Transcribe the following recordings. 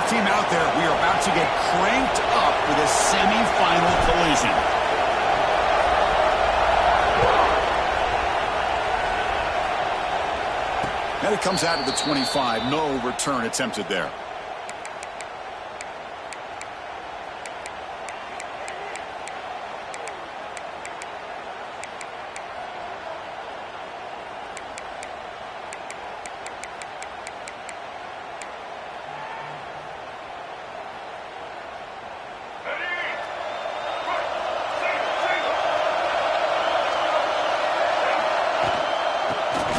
both team out there. We are about to get cranked up for this semifinal collision. And it comes out of the 25. No return attempted there.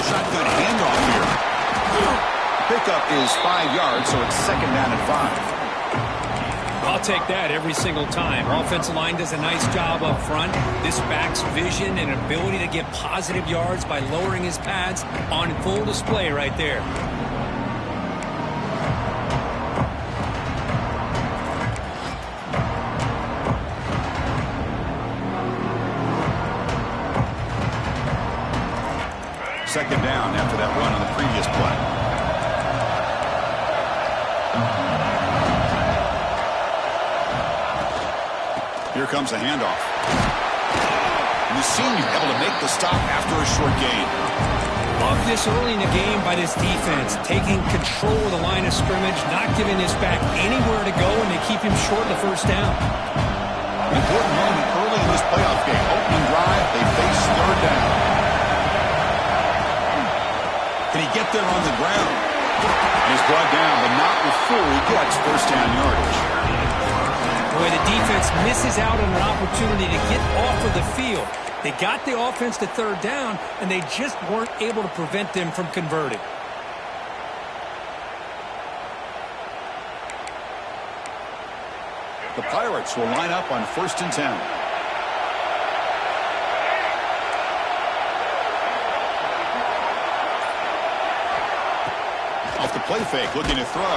Shotgun handoff here. Pickup is 5 yards, so it's second down and 5. I'll take that every single time. Offensive line does a nice job up front. This back's vision and ability to get positive yards by lowering his pads on full display right there. Second down after that run on the previous play. Here comes the handoff. And the senior able to make the stop after a short gain. Love this early in the game by this defense, taking control of the line of scrimmage, not giving this back anywhere to go, and they keep him short of the first down. An important moment early in this playoff game. Opening drive, they face third down. Can he get there on the ground? He's brought down, but not before he gets first down yardage. Boy, the defense misses out on an opportunity to get off of the field. They got the offense to third down, and they just weren't able to prevent them from converting. The Pirates will line up on 1st and 10. Off the play fake, looking to throw.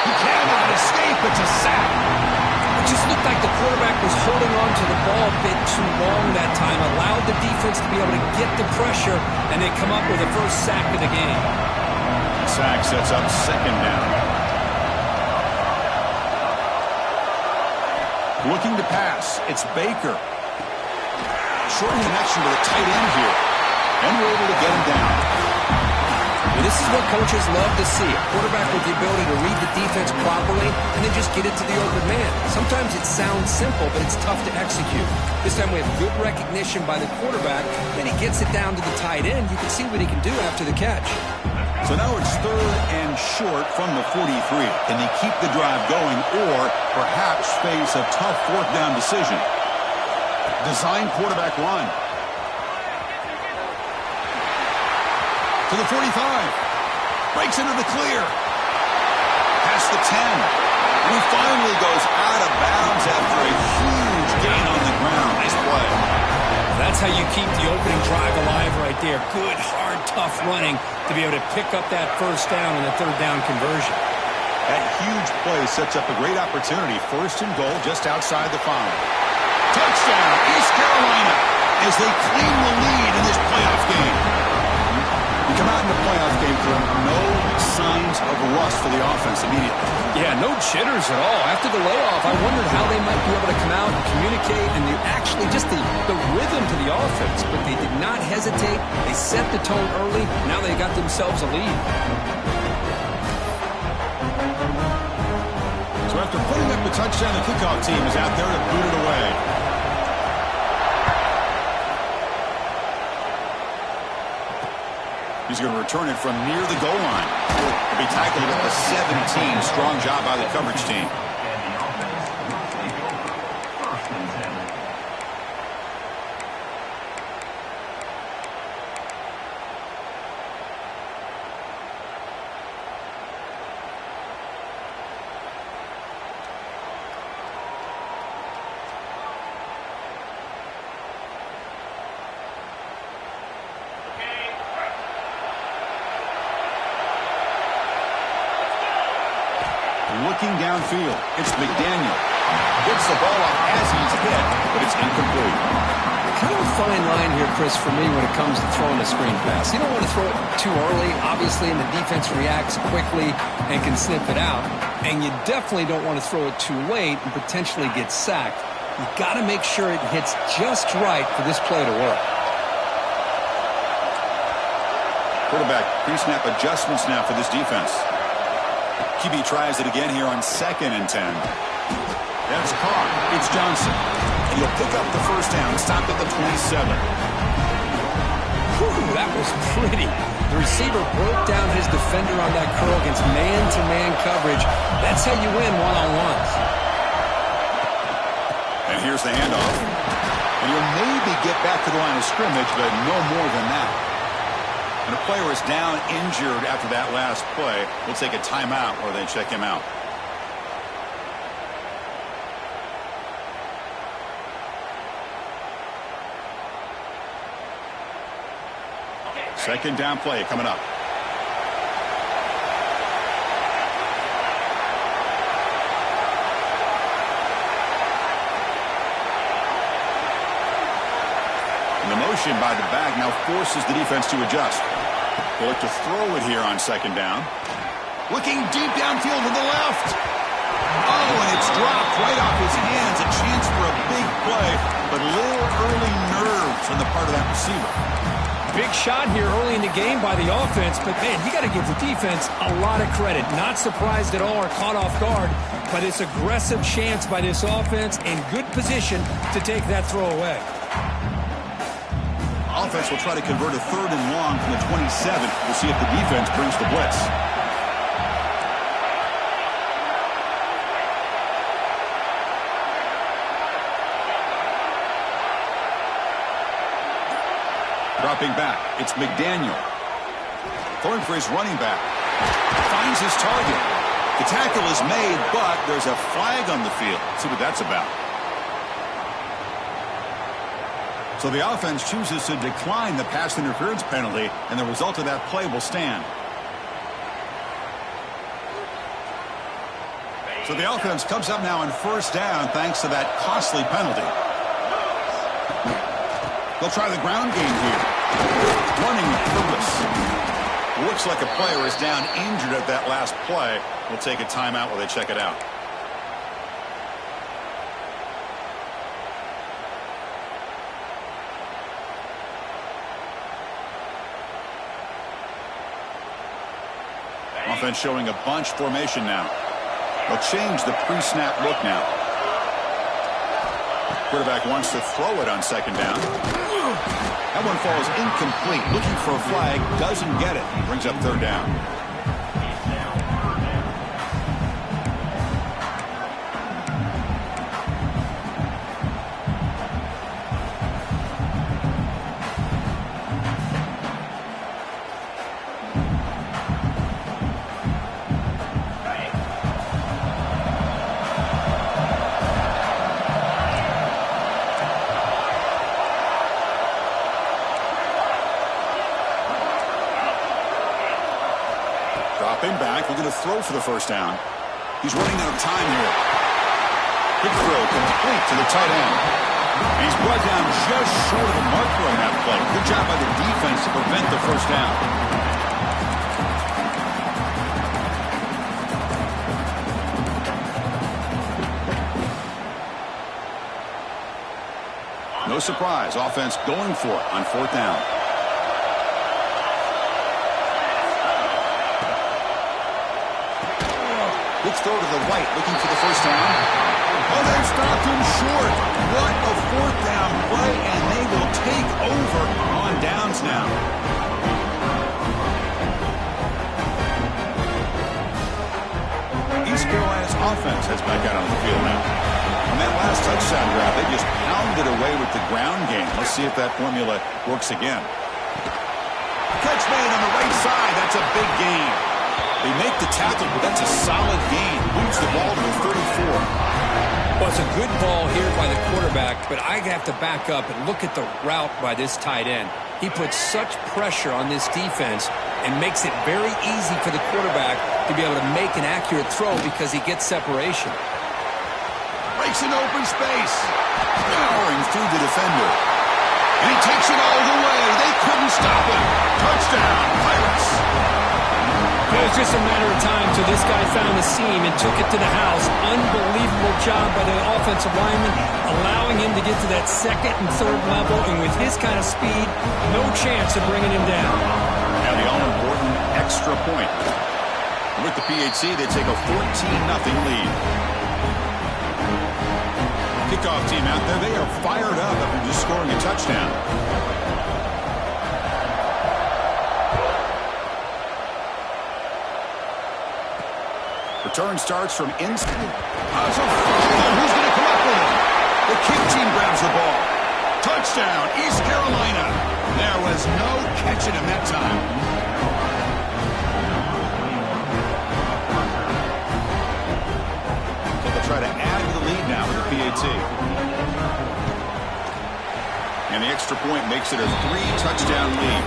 He cannot escape. It's a sack. It just looked like the quarterback was holding on to the ball a bit too long that time, allowed the defense to be able to get the pressure, and they come up with the first sack of the game. Sack sets up second down. Looking to pass. It's Baker. Short connection to the tight end here. And we're able to get him down. Well, this is what coaches love to see. A quarterback with the ability to read the defense properly and then just get it to the open man. Sometimes it sounds simple, but it's tough to execute. This time we have good recognition by the quarterback, and he gets it down to the tight end. You can see what he can do after the catch. So now it's third and short from the 43. Can they keep the drive going or perhaps face a tough fourth down decision? Design quarterback run. To the 45. Breaks into the clear. Past the 10. And he finally goes out of bounds after a huge gain on the ground. Nice play. That's how you keep the opening drive alive right there. Good, hard, tough running to be able to pick up that first down and the third down conversion. That huge play sets up a great opportunity. First and goal just outside the 5. Touchdown, East Carolina, as they claim the lead in this playoff game. You come out in the playoff game for no signs of rust for the offense immediately. Yeah, no jitters at all. After the layoff, I wondered how they might be able to come out and communicate and actually just the rhythm to the offense. But they did not hesitate. They set the tone early. Now they got themselves a lead. So after putting up the touchdown, the kickoff team is out there to boot it away. He's going to return it from near the goal line. He'll be tackled at the 17. Strong job by the coverage team. Looking downfield, it's McDaniel. Gets the ball off as he's hit, but it's incomplete. kind of a fine line here, Chris, for me when it comes to throwing a screen pass. You don't want to throw it too early, obviously, and the defense reacts quickly and can sniff it out. And you definitely don't want to throw it too late and potentially get sacked. You've got to make sure it hits just right for this play to work. Quarterback pre-snap adjustments now for this defense. QB tries it again here on 2nd and 10. That's caught. It's Johnson. And he'll pick up the first down, stopped at the 27. Whew, that was pretty. The receiver broke down his defender on that curl against man-to-man coverage. That's how you win one-on-ones. And here's the handoff. And he'll maybe get back to the line of scrimmage, but no more than that. And a player is down injured after that last play. We'll take a timeout or they check him out. Second down play coming up. And the motion by the back now forces the defense to adjust. They'll look to throw it here on 2nd down. Looking deep downfield to the left. Oh, and it's dropped right off his hands. A chance for a big play, but a little early nerves on the part of that receiver. Big shot here early in the game by the offense, but, man, you got to give the defense a lot of credit. Not surprised at all or caught off guard by this aggressive chance by this offense in good position to take that throw away. Offense will try to convert a 3rd and long from the 27. We'll see if the defense brings the blitz. Dropping back, it's McDaniel. Throwing for his running back. Finds his target. The tackle is made, but there's a flag on the field. Let's see what that's about. So the offense chooses to decline the pass interference penalty, and the result of that play will stand. So the offense comes up now on 1st down thanks to that costly penalty. They'll try the ground game here. Running with purpose. Looks like a player is down injured at that last play. We'll take a timeout while they check it out. Offense showing a bunch formation now. They'll change the pre-snap look now. Quarterback wants to throw it on 2nd down. That one falls incomplete. Looking for a flag. Doesn't get it. Brings up 3rd down. Dropping back, looking to throw for the 1st down. He's running out of time here. Big throw complete to the tight end. And he's brought down just short of the marker on that play. Good job by the defense to prevent the 1st down. No surprise, offense going for it on 4th down. Let's throw to the right, looking for the 1st down. Oh, they stopped him short. What a 4th down play, and they will take over on downs now. East Carolina's offense heads back out on the field now. On that last touchdown drive, they just pounded away with the ground game. Let's see if that formula works again. Catch made on the right side. That's a big gain. They make the tackle, but that's a solid gain. Moves the ball to the 34. Well, it's a good ball here by the quarterback, but I have to back up and look at the route by this tight end. He puts such pressure on this defense and makes it very easy for the quarterback to be able to make an accurate throw because he gets separation. Breaks an open space. Powering through the defender. And he takes it all the way. They couldn't stop him. Touchdown, Pirates. It was just a matter of time till this guy found the seam and took it to the house. Unbelievable job by the offensive lineman, allowing him to get to that second and third level, and with his kind of speed, no chance of bringing him down. Now the all-important extra point. With the PHC, they take a 14-0 lead. Kickoff team out there, they are fired up after just scoring a touchdown. Return starts from inside. Who's going to come up with it? The kick team grabs the ball. Touchdown, East Carolina. There was no catching him that time. So they'll try to add to the lead now with the PAT. And the extra point makes it a 3-touchdown lead.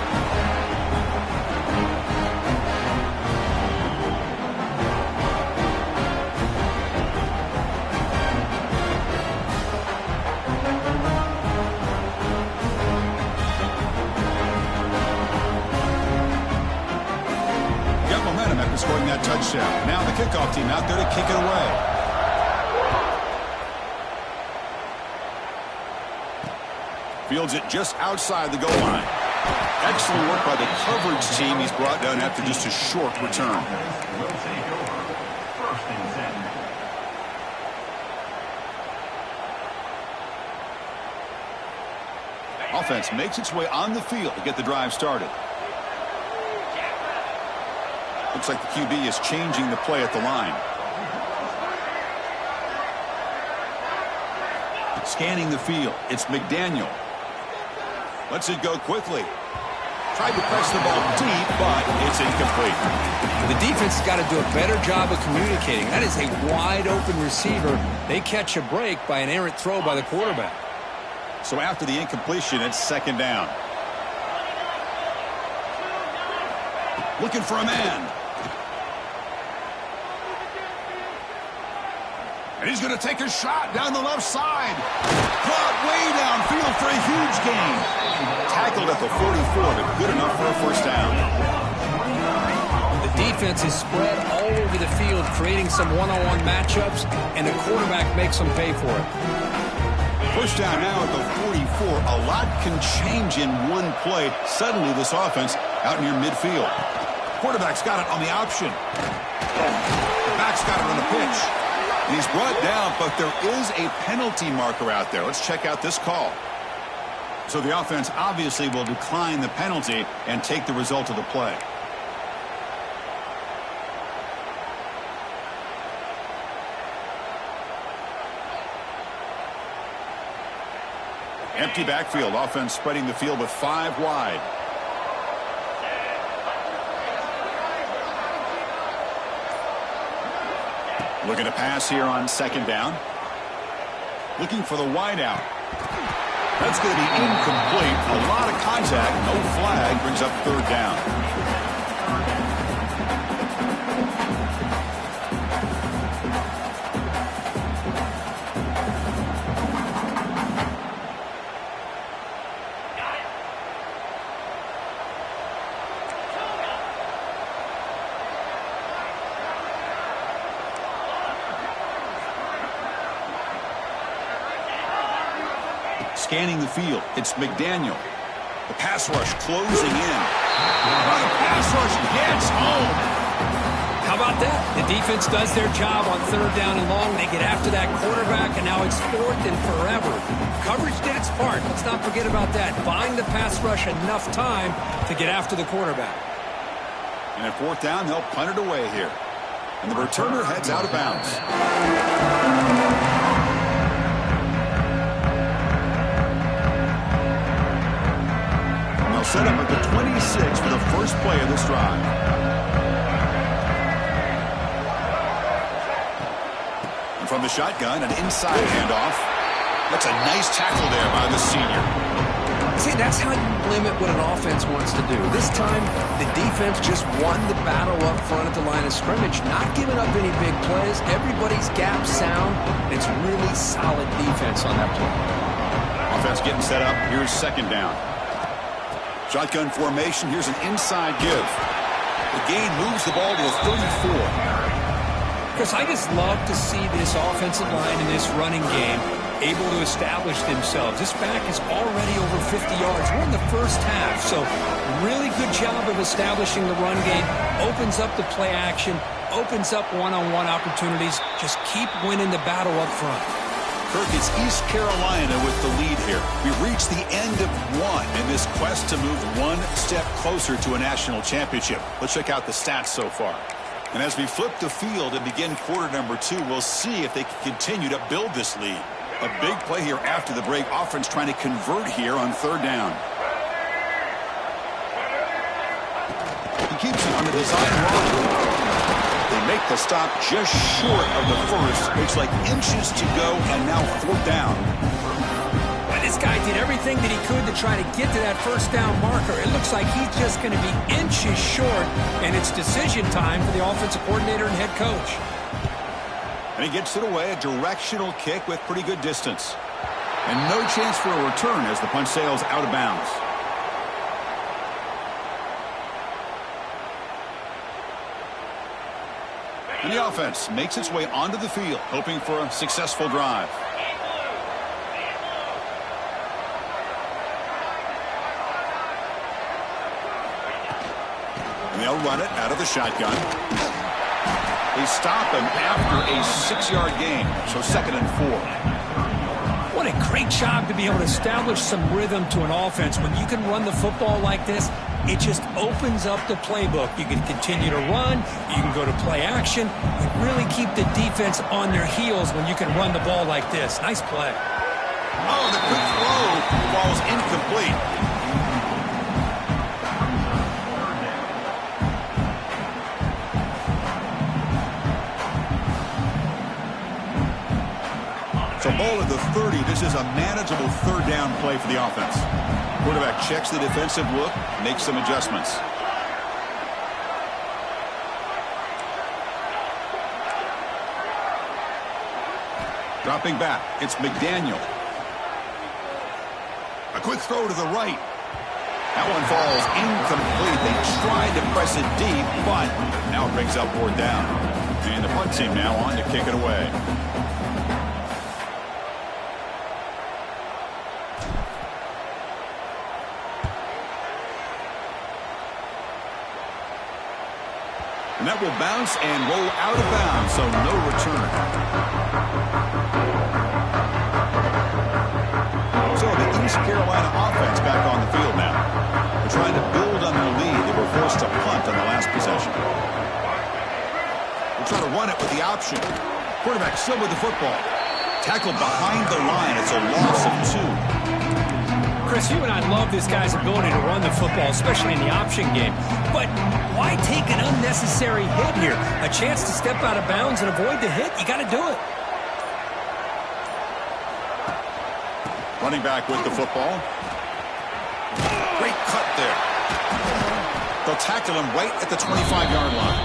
Scoring that touchdown. Now the kickoff team out there to kick it away. Fields it just outside the goal line. Excellent work by the coverage team. He's brought down after just a short return. Offense makes its way on the field to get the drive started. Looks like the QB is changing the play at the line. Scanning the field. It's McDaniel. Lets it go quickly. Tried to press the ball deep, but it's incomplete. The defense has got to do a better job of communicating. That is a wide-open receiver. They catch a break by an errant throw by the quarterback. So after the incompletion, it's second down. Looking for a man. And he's going to take a shot down the left side. Caught way downfield for a huge gain. Tackled at the 44, but good enough for a first down. The defense is spread all over the field, creating some one-on-one matchups, and the quarterback makes them pay for it. First down now at the 44. A lot can change in one play. Suddenly this offense out near midfield. Quarterback's got it on the option. The back's got it on the pitch. And he's brought down, but there is a penalty marker out there. Let's check out this call. So the offense obviously will decline the penalty and take the result of the play. Empty backfield. Offense spreading the field with 5 wide. Looking to pass here on second down. Looking for the wide out. That's going to be incomplete. A lot of contact. No flag. Brings up third down. Scanning the field. It's McDaniel. The pass rush closing in. The pass rush gets home. How about that? The defense does their job on third down and long. They get after that quarterback, and now it's fourth and forever. Coverage did its part. Let's not forget about that. Buying the pass rush enough time to get after the quarterback. And at fourth down, they'll punt it away here. And the returner heads out of bounds. Set up at the 26 for the first play of this drive. And from the shotgun, an inside handoff. That's a nice tackle there by the senior. See, that's how you limit what an offense wants to do. This time, the defense just won the battle up front at the line of scrimmage, not giving up any big plays. Everybody's gap sound. It's really solid defense on that play. defense getting set up. Here's second down. Shotgun formation. Here's an inside give. The gain moves the ball to the 34. Chris, I just love to see this offensive line in this running game able to establish themselves. This back is already over 50 yards. We're in the first half, so really good job of establishing the run game. Opens up the play action, opens up one-on-one opportunities. Just keep winning the battle up front. Kirk, it's East Carolina with the lead here. We've reached the end of one in this quest to move one step closer to a national championship. Let's check out the stats so far. And as we flip the field and begin quarter number 2, we'll see if they can continue to build this lead. A big play here after the break. Offense trying to convert here on third down. He keeps it on the design run. They make the stop just short of the first. It's like inches to go, and now fourth down. Well, this guy did everything that he could to try to get to that first down marker. It looks like he's just going to be inches short, and it's decision time for the offensive coordinator and head coach. And he gets it away, a directional kick with pretty good distance. And no chance for a return as the punt sails out of bounds. And the offense makes its way onto the field, hoping for a successful drive. And they'll run it out of the shotgun. They stop him after a 6-yard gain, so 2nd and 4. What a great job to be able to establish some rhythm to an offense. When you can run the football like this, it just opens up the playbook. You can continue to run. You can go to play action. You really keep the defense on their heels when you can run the ball like this. Nice play. Oh, the quick throw falls incomplete. So ball at the 30. This is a manageable third down play for the offense. Quarterback checks the defensive look, makes some adjustments. Dropping back, it's McDaniel. A quick throw to the right. That one falls incomplete. They tried to press it deep, but now it brings up fourth down. And the punt team now on to kick it away. And that will bounce and roll out of bounds, so no return. So the East Carolina offense back on the field now. They're trying to build on their lead. They were forced to punt on the last possession. They're trying to run it with the option. Quarterback still with the football. Tackled behind the line. It's a loss of 2. Chris, you and I love this guy's ability to run the football, especially in the option game. But why take an unnecessary hit here? A chance to step out of bounds and avoid the hit? You got to do it. Running back with the football. Great cut there. They'll tackle him right at the 25-yard line.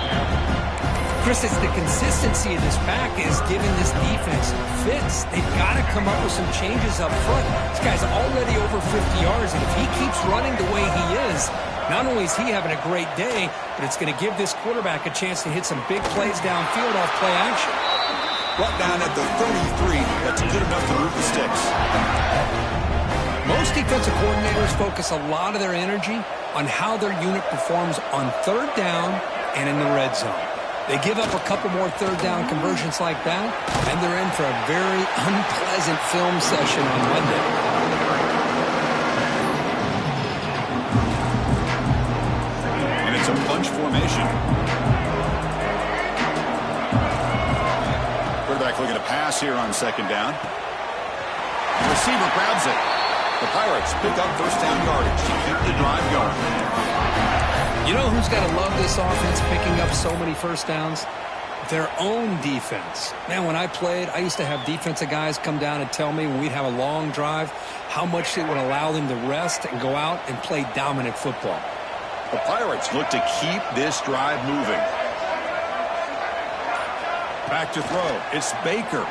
Chris, it's the consistency of this back is giving this defense fits. They've got to come up with some changes up front. This guy's already over 50 yards, and if he keeps running the way he is, not only is he having a great day, but it's going to give this quarterback a chance to hit some big plays downfield off play action. Brought down at the 33. That's good enough to move the sticks. Most defensive coordinators focus a lot of their energy on how their unit performs on third down and in the red zone. They give up a couple more third down conversions like that, and they're in for a very unpleasant film session on Monday. And it's a bunch formation. Quarterback looking to pass here on second down. The receiver grabs it. The Pirates pick up first down yardage to keep the drive going. You know who's got to love this offense picking up so many first downs? Their own defense. Man, when I played, I used to have defensive guys come down and tell me when we'd have a long drive how much it would allow them to rest and go out and play dominant football. The Pirates look to keep this drive moving. Back to throw. It's Baker.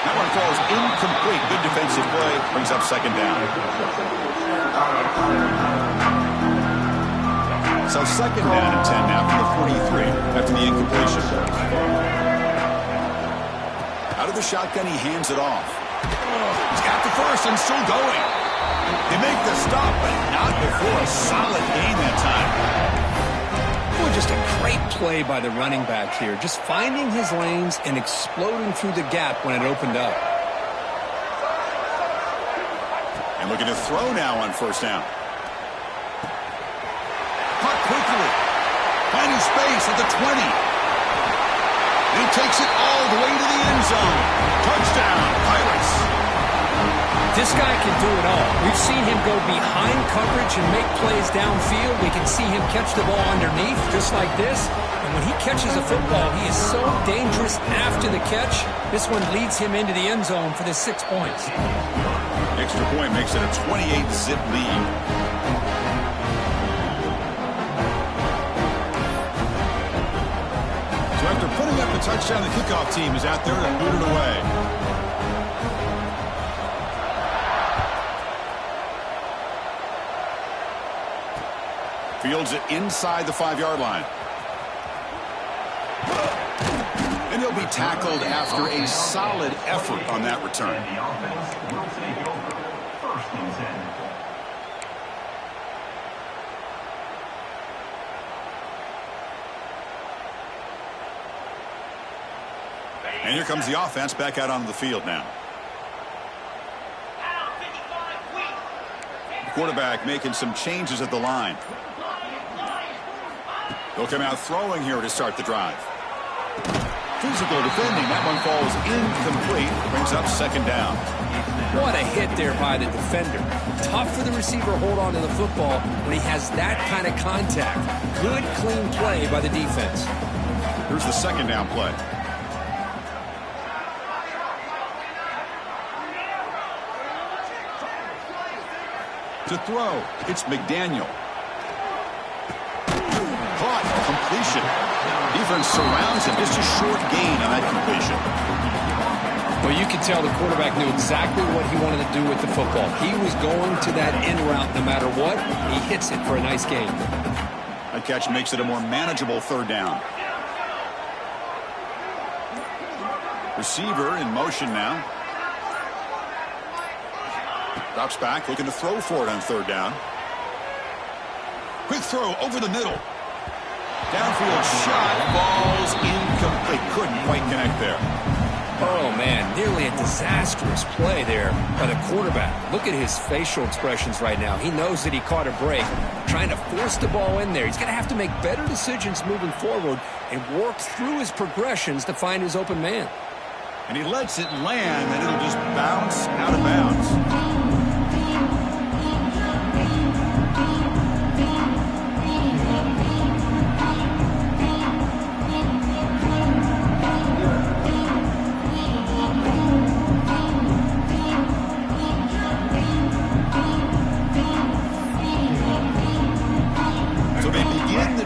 That one falls incomplete. Good defense. defensive play brings up second down. So second down and 10 now from the 43 after the incompletion. Out of the shotgun, he hands it off. He's got the first and still going. They make the stop, but not before a solid gain that time. Boy, just a great play by the running back here. Just finding his lanes and exploding through the gap when it opened up. And looking to throw now on first down. Caught quickly. Finding space at the 20. And he takes it all the way to the end zone. Touchdown, Pirates. This guy can do it all. We've seen him go behind coverage and make plays downfield. We can see him catch the ball underneath just like this. And when he catches a football, he is so dangerous after the catch. This one leads him into the end zone for the 6 points. Extra point makes it a 28-zip lead. So after putting up a touchdown, the kickoff team is out there to boot it away. Fields it inside the 5-yard line. And he'll be tackled after a solid effort on that return. And here comes the offense back out onto the field now. The quarterback making some changes at the line. They'll come out throwing here to start the drive. Physical defending. That one falls incomplete. Brings up second down. What a hit there by the defender. Tough for the receiver to hold on to the football when he has that kind of contact. Good, clean play by the defense. Here's the second down play. To throw, it's McDaniel. Caught, completion. Defense surrounds him, just a short gain on that completion. Well, you can tell the quarterback knew exactly what he wanted to do with the football. He was going to that end route no matter what. He hits it for a nice gain. That catch makes it a more manageable third down. Receiver in motion now. Drops back, looking to throw for it on third down. Quick throw over the middle. Downfield shot, falls incomplete. Couldn't quite connect there. Oh, man, nearly a disastrous play there by the quarterback. Look at his facial expressions right now. He knows that he caught a break, trying to force the ball in there. He's going to have to make better decisions moving forward and work through his progressions to find his open man. And he lets it land, and it'll just bounce out of bounds.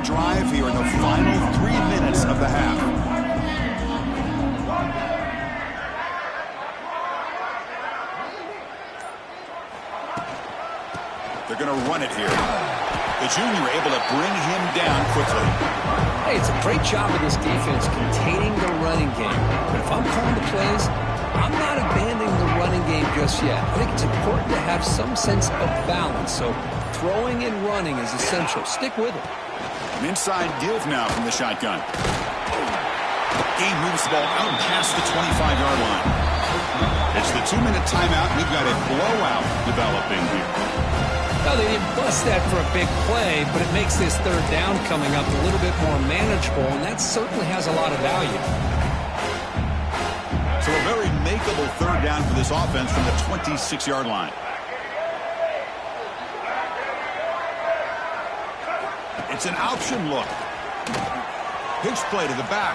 Drive here in the final 3 minutes of the half. They're going to run it here. The junior able to bring him down quickly. Hey, it's a great job of this defense containing the running game. But if I'm calling the plays, I'm not abandoning the running game just yet. I think it's important to have some sense of balance. So throwing and running is essential. Stick with it. An inside give now from the shotgun. Game moves the ball out past the 25-yard line. It's the 2-minute timeout. We've got a blowout developing here. Well, they didn't bust that for a big play, but it makes this third down coming up a little bit more manageable, and that certainly has a lot of value. So a very makeable third down for this offense from the 26-yard line. It's an option look. Pitch play to the back.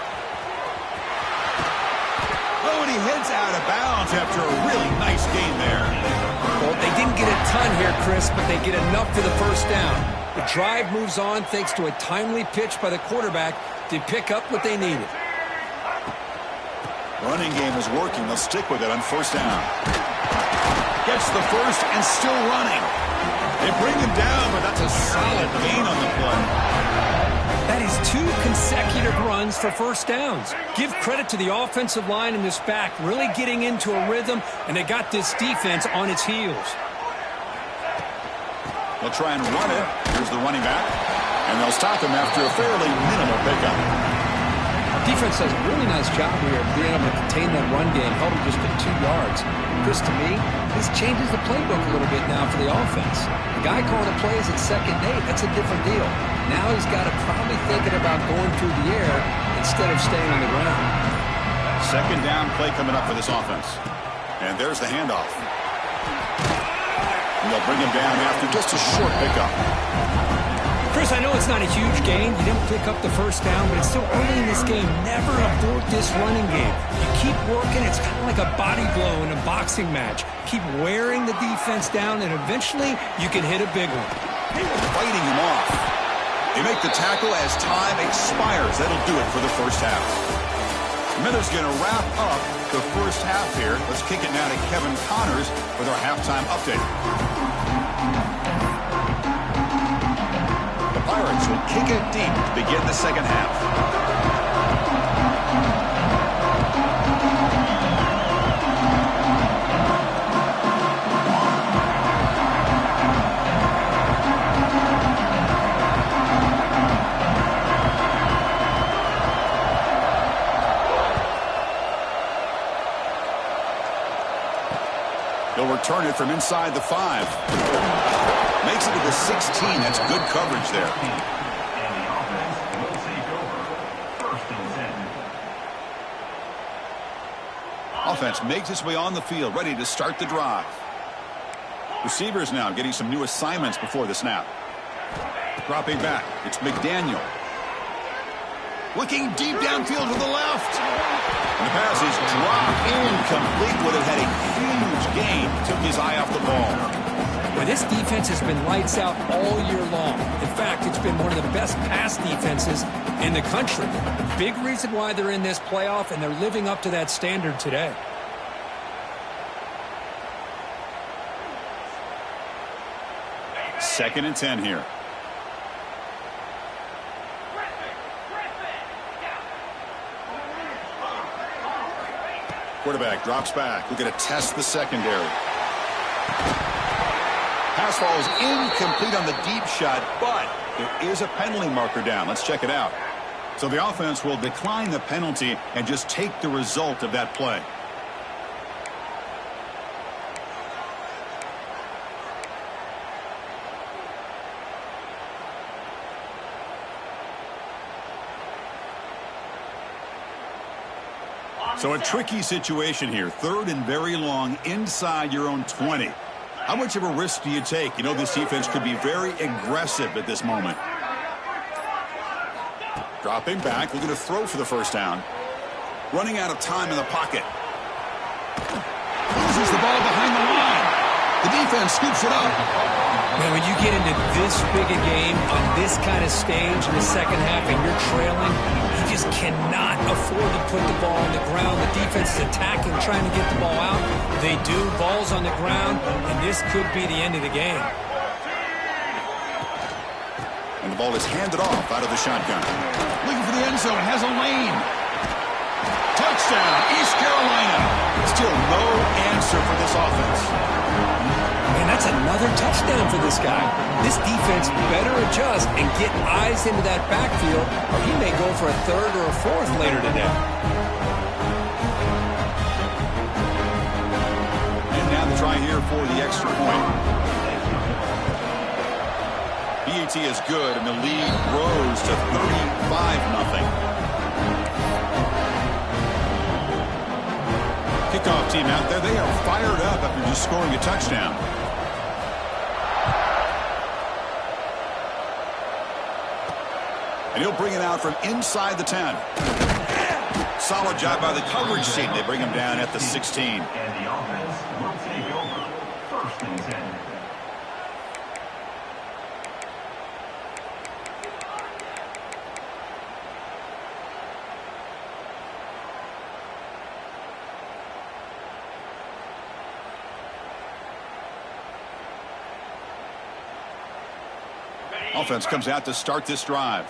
Oh, and he heads out of bounds after a really nice gain there. Well, they didn't get a ton here, Chris, but they get enough for the first down. The drive moves on thanks to a timely pitch by the quarterback to pick up what they needed. Running game is working. They'll stick with it on first down. Gets the first and still running. They bring him down, but that's a solid gain on the play. That is 2 consecutive runs for first downs. Give credit to the offensive line and this back really getting into a rhythm, and they got this defense on its heels. They'll try and run it. Here's the running back. And they'll stop him after a fairly minimal pickup. Defense does a really nice job here of being able to contain that run game, held him just to 2 yards. Chris, to me, this changes the playbook a little bit now for the offense. The guy calling the plays at 2nd and 8, that's a different deal. Now he's got to probably thinking about going through the air instead of staying on the ground. 2nd down play coming up for this offense. And there's the handoff. And they'll bring him down after just a short pickup. Chris, I know it's not a huge gain. You didn't pick up the first down, but it's still early in this game. Never abort this running game. You keep working. It's kind of like a body blow in a boxing match. Keep wearing the defense down, and eventually you can hit a big one. Fighting him off. They make the tackle as time expires. That'll do it for the first half. Miller's going to wrap up the first half here. Let's kick it now to Kevin Connors with our halftime update. The Pirates will kick it deep to begin the second half. They'll return it from inside the 5. Makes it to the 16. That's good coverage there. And the offense will take over 1st and 10. Offense makes its way on the field, ready to start the drive. Receivers now getting some new assignments before the snap. Dropping back, it's McDaniel. Looking deep downfield to the left. And the pass is dropped incomplete. Would have had a huge gain. Took his eye off the ball. Well, this defense has been lights out all year long. In fact, it's been one of the best pass defenses in the country. Big reason why they're in this playoff, and they're living up to that standard today. Second and 10 here. Quarterback drops back. We're going to test the secondary. Pass falls incomplete on the deep shot, but there is a penalty marker down. Let's check it out. So the offense will decline the penalty and just take the result of that play. So a tricky situation here. 3rd and very long inside your own 20. How much of a risk do you take? You know this defense could be very aggressive at this moment. Dropping back, looking to throw for the first down. Running out of time in the pocket. Loses the ball behind the line. The defense scoops it up. Man, when you get into this big a game on this kind of stage in the second half and you're trailing, you just cannot afford to put the ball on the ground. The defense is attacking, trying to get the ball out. They do. Ball's on the ground, and this could be the end of the game. And the ball is handed off out of the shotgun. Looking for the end zone. Has a lane. Touchdown, East Carolina. Still no answer for this offense. And that's another touchdown for this guy. This defense better adjust and get eyes into that backfield, or he may go for a 3rd or a 4th later today. And now the try here for the extra point. BAT is good, and the lead grows to 35-0. Kickoff team out there. They are fired up after just scoring a touchdown. And he'll bring it out from inside the 10. Solid job by the coverage team. They bring him down at the 16. And the offense will take over 1st and 10. Offense comes out to start this drive.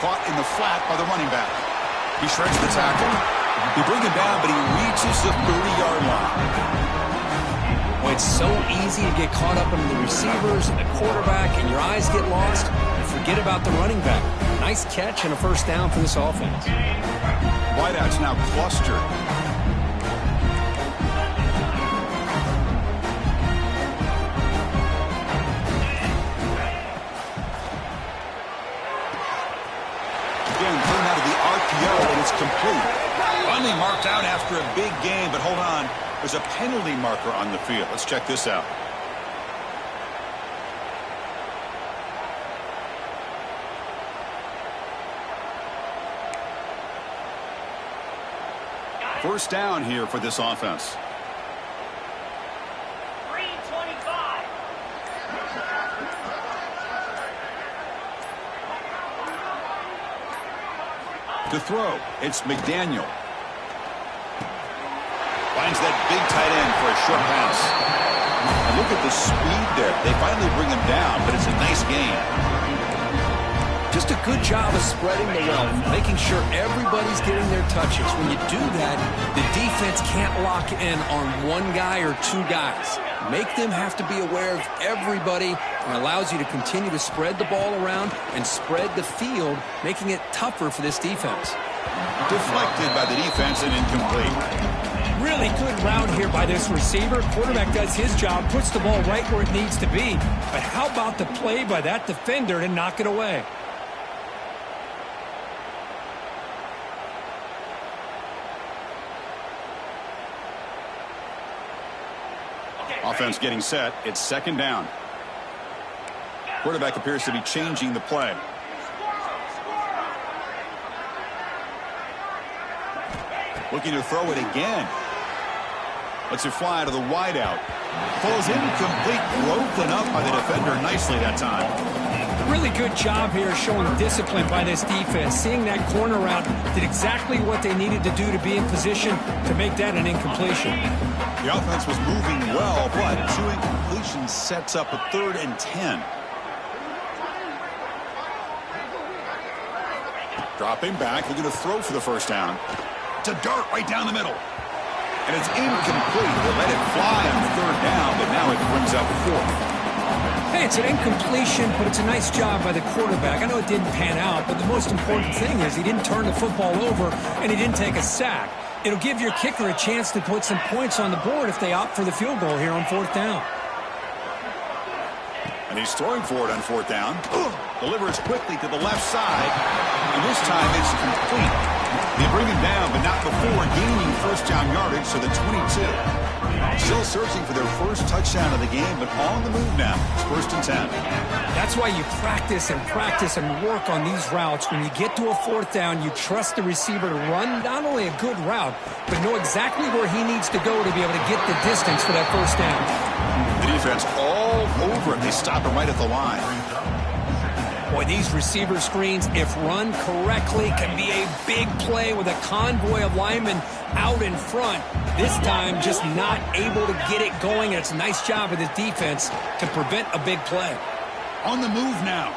Caught in the flat by the running back. He shreds the tackle. They bring him down, but he reaches the 30-yard line. Well, it's so easy to get caught up in the receivers and the quarterback, and your eyes get lost. You forget about the running back. Nice catch and a first down for this offense. Wideouts now clustered. Again, coming out of the RPO, and it's complete. Finally marked out after a big game, but hold on. There's a penalty marker on the field. Let's check this out. First down here for this offense. 3:25. To throw, it's McDaniel. Finds that big tight end for a short pass. And look at the speed there. They finally bring him down, but it's a nice gain. Just a good job of spreading the wealth, making sure everybody's getting their touches. When you do that, the defense can't lock in on one guy or two guys. Make them have to be aware of everybody, and allows you to continue to spread the ball around and spread the field, making it tougher for this defense. Deflected by the defense and incomplete. Really good route here by this receiver. Quarterback does his job, puts the ball right where it needs to be. But how about the play by that defender to knock it away? Offense getting set. It's second down. Quarterback appears to be changing the play. Looking to throw it again. Lets it fly to the wideout. Falls incomplete. Broken up by the defender nicely that time. Really good job here showing discipline by this defense. Seeing that corner route, did exactly what they needed to do to be in position to make that an incompletion. The offense was moving well, but two incompletions sets up a 3rd and 10. Dropping back, looking to throw for the first down. To dart right down the middle. And it's incomplete. They let it fly on 3rd down, but now it brings up 4th. Hey, it's an incompletion, but it's a nice job by the quarterback. I know it didn't pan out, but the most important thing is he didn't turn the football over and he didn't take a sack. It'll give your kicker a chance to put some points on the board if they opt for the field goal here on 4th down. And he's throwing for it on 4th down. Delivers quickly to the left side. And this time it's complete. They bring him down, but not before gaining first down yardage to the 22. Still searching for their first touchdown of the game, but on the move now. It's 1st and 10. That's why you practice and work on these routes. When you get to a 4th down, you trust the receiver to run not only a good route, but know exactly where he needs to go to be able to get the distance for that first down. The defense all over him. They stop him right at the line. Boy, these receiver screens, if run correctly, can be a big play with a convoy of linemen out in front. This time, just not able to get it going, and it's a nice job of the defense to prevent a big play. On the move now.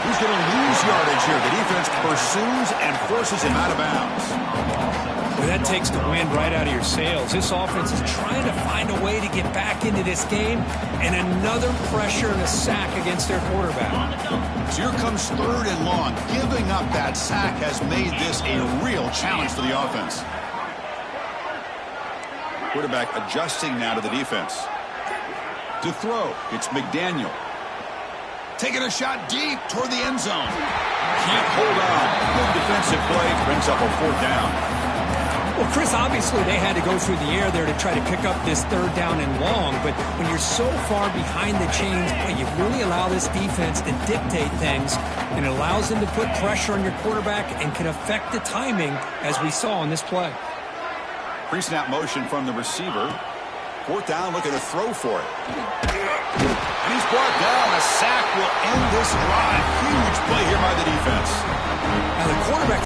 He's going to lose yardage here. The defense pursues and forces him out of bounds. Well, that takes the wind right out of your sails. This offense is trying to find a way to get back into this game, and another pressure and a sack against their quarterback. So here comes 3rd and long. Giving up that sack has made this a real challenge for the offense. Quarterback adjusting now to the defense. To throw, it's McDaniel. Taking a shot deep toward the end zone. Can't hold on. Good defensive play brings up a 4th down. Well, Chris, obviously they had to go through the air there to try to pick up this 3rd down and long, but when you're so far behind the chains, boy, you really allow this defense to dictate things, and it allows them to put pressure on your quarterback and can affect the timing, as we saw in this play. Pre-snap motion from the receiver. 4th down, looking to throw for it. And he's brought down. A sack will end this drive. Huge play here by the defense. Now, the quarterback